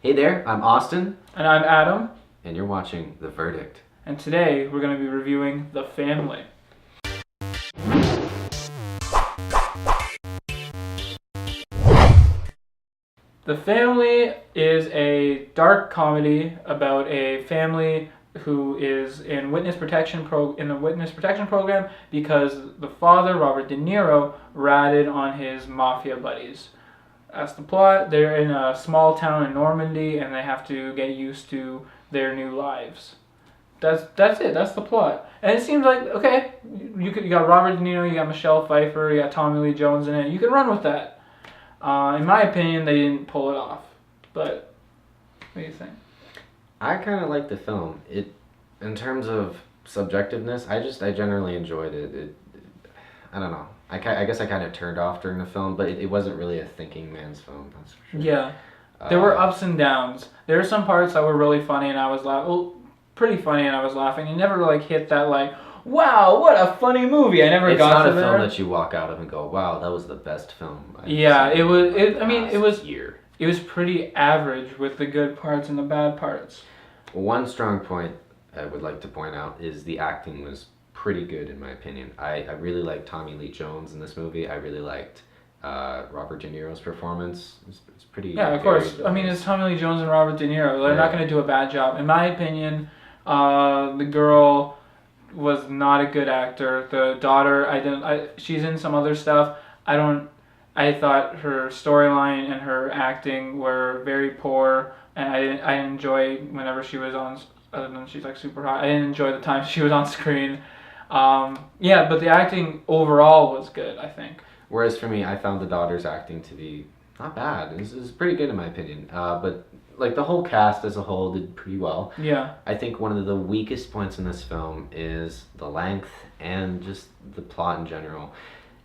Hey there, I'm Austin, And I'm Adam, and you're watching The Verdict. and today we're going to be reviewing The Family. The Family is a dark comedy about a family who is in the witness protection program because the father, Robert De Niro, ratted on his mafia buddies. That's the plot. They're in a small town in Normandy and they have to get used to their new lives. That's it. That's the plot. And it seems like okay, you got Robert De Niro, you got Michelle Pfeiffer, you got Tommy Lee Jones in it. You can run with that. In my opinion, they didn't pull it off. But what do you think? I kind of like the film. In terms of subjectiveness, I generally enjoyed it. I don't know. I guess I kind of turned off during the film, but it wasn't really a thinking man's film, that's for sure. Yeah, there were ups and downs. There were some parts that were really funny, and I was pretty funny, and I was laughing. You never like hit that like, wow, what a funny movie. I never It's got not to a there. film that you walk out of and go, wow, that was the best film I've Yeah, seen it was. in the last Year. year. It was pretty average with the good parts and the bad parts. One strong point I would like to point out is the acting was pretty good in my opinion. I really liked Tommy Lee Jones in this movie. I really liked Robert De Niro's performance. It's pretty. Yeah, of course. I mean, it's Tommy Lee Jones and Robert De Niro. They're not going to do a bad job. In my opinion, the girl was not a good actor. The daughter, she's in some other stuff. I thought her storyline and her acting were very poor, and I didn't enjoy whenever she was on. Other than she's like super hot, I didn't enjoy the time she was on screen. Yeah, but the acting overall was good, I think. Whereas for me, I found the daughter's acting to be not bad. It was pretty good in my opinion. But like the whole cast as a whole did pretty well. Yeah. I think one of the weakest points in this film is the length and just the plot in general.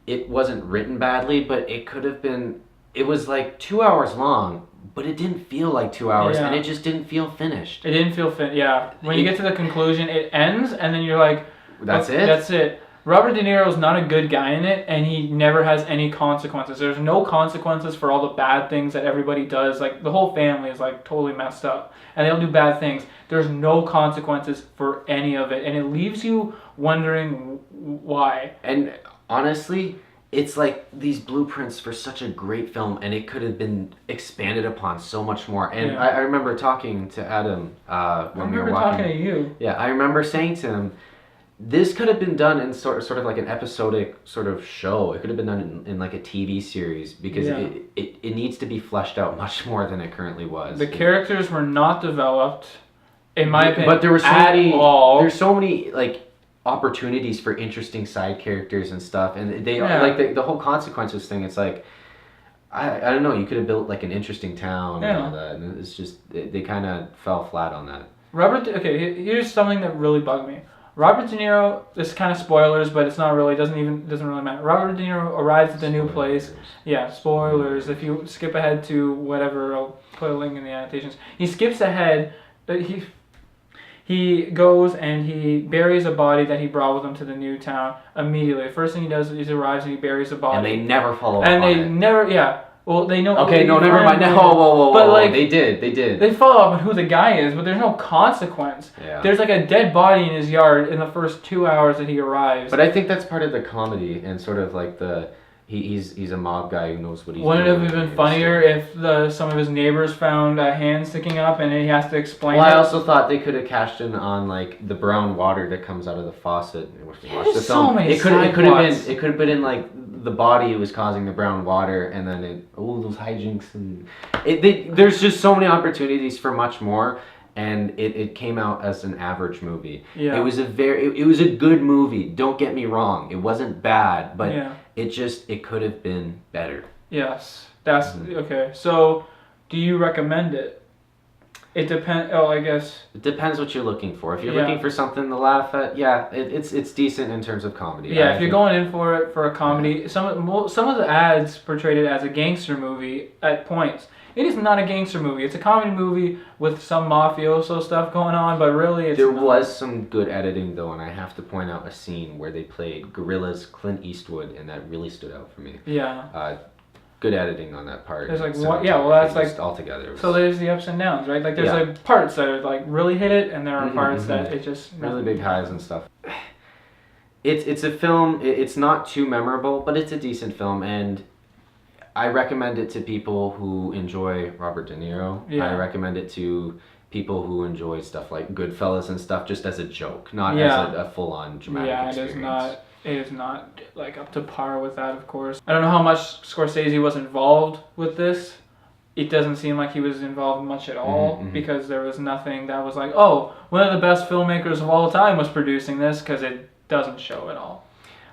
It wasn't written badly, but it could have been. It was like 2 hours long, but it didn't feel like 2 hours, Yeah. and it just didn't feel finished. It didn't feel fit. Yeah. When you get to the conclusion, it ends, and then you're like, That's it? That's it. Robert De Niro is not a good guy in it, and he never has any consequences. There's no consequences for all the bad things that everybody does. Like, the whole family is, like, totally messed up, and they'll do bad things. There's no consequences for any of it, and it leaves you wondering why. And honestly, it's like these blueprints for such a great film, and it could have been expanded upon so much more. And Yeah. I remember talking to Adam when we were watching. Talking to you. Yeah, I remember saying to him, this could have been done in sort of like an episodic sort of show. It could have been done in like a TV series because Yeah. it needs to be fleshed out much more than it currently was. The characters were not developed, in my opinion, But there were so at many. all. There's so many like opportunities for interesting side characters and stuff, and they Yeah. like the whole consequences thing. It's like I don't know. You could have built like an interesting town and all that, and it's just they kind of fell flat on that. Here's something that really bugged me. Robert De Niro, this is kind of spoilers, but it's not really, doesn't really matter. Robert De Niro arrives at the new place. Yeah, spoilers. If you skip ahead to whatever, I'll put a link in the annotations. He skips ahead, but he goes and he buries a body that he brought with him to the new town immediately. The first thing he does is he arrives and he buries a body. And they never follow up And on they it. never, yeah. Well, they know. Okay, no, never mind. No, whoa. But like, they did. they follow up on who the guy is, but there's no consequence. Yeah. There's like a dead body in his yard in the first 2 hours that he arrives. But I think that's part of the comedy and sort of like he's a mob guy who knows what he's Wouldn't doing. it have been funnier if some of his neighbors found a hand sticking up and he has to explain Well, it? I also thought they could have cashed in on like the brown water that comes out of the faucet. There's so many It could side have plots. been. It could have been in like the body was causing the brown water, and then those hijinks and there's just so many opportunities for much more. And it came out as an average movie. Yeah. It was it was a good movie. Don't get me wrong. It wasn't bad, but Yeah. it could have been better. Yes, that's okay. So, do you recommend it? It depends. Oh, I guess. It depends what you're looking for. If you're Yeah. looking for something to laugh at, yeah, it's decent in terms of comedy. Yeah, I if you're think. going in for it for a comedy, some of the ads portrayed it as a gangster movie at points. It is not a gangster movie. It's a comedy movie with some mafioso stuff going on, but really it's There not. was some good editing though, and I have to point out a scene where they played Gorilla's Clint Eastwood, and that really stood out for me. Yeah. good editing on that part. There's like one, yeah, well that's like just all together. So there's the ups and downs, right? Like there's Yeah. like parts that are like really hit it, and there are parts that it just really big highs and stuff. It's a film. It's not too memorable, but it's a decent film, and I recommend it to people who enjoy Robert De Niro. Yeah. I recommend it to people who enjoy stuff like Goodfellas and stuff, just as a joke, not Yeah. as a full-on dramatic Yeah, experience. it is not like up to par with that, of course. I don't know how much Scorsese was involved with this. It doesn't seem like he was involved much at all, because there was nothing that was like, oh, one of the best filmmakers of all time was producing this, because it doesn't show at all.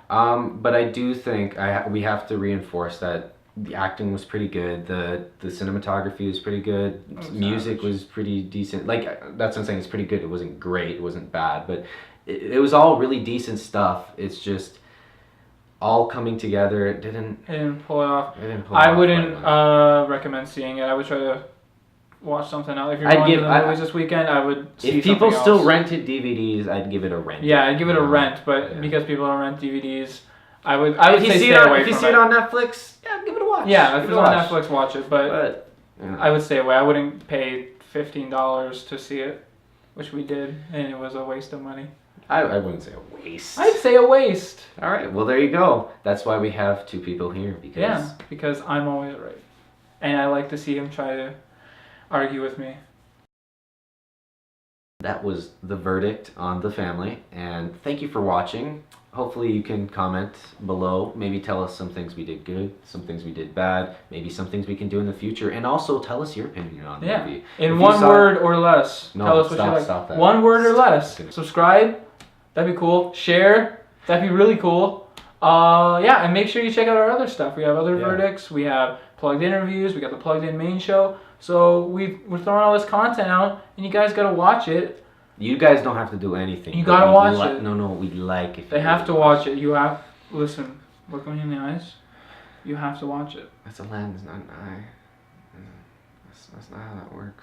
But I do think we have to reinforce that the acting was pretty good. The cinematography was pretty good. Music was pretty decent. Like, that's what I'm saying. It's pretty good. It wasn't great. It wasn't bad. But it was all really decent stuff. It's just all coming together. It didn't Pull it off. I wouldn't recommend seeing it. I would try to watch something else. If you're going to the movies this weekend, I would see if people something still else. rented DVDs, I'd give it a rent. Yeah, I'd give it a rent, but because people don't rent DVDs, I would say stay away from it. If you see it on Netflix, yeah, give it a watch. Yeah, if it's on Netflix, watch it. But yeah. I would stay away. I wouldn't pay $15 to see it, which we did, and it was a waste of money. I wouldn't say a waste. I'd say a waste. All right, well, there you go. That's why we have two people here. Because I'm always right. And I like to see him try to argue with me. That was the verdict on The Family, and thank you for watching. Hopefully you can comment below, maybe tell us some things we did good, some things we did bad, maybe some things we can do in the future, and also tell us your opinion on the movie. In one word or less. No, tell us what you like. Stop that. One word or less. Subscribe, that'd be cool. Share, that'd be really cool. Yeah, and make sure you check out our other stuff. We have other verdicts, we have plugged interviews, we got the plugged in main show. So we're throwing all this content out, and you guys gotta watch it. You guys don't have to do anything. You gotta watch it. No, we'd like if they have to watch it. You have listen. Look me in the eyes. You have to watch it. That's a lens, not an eye. That's not how that works.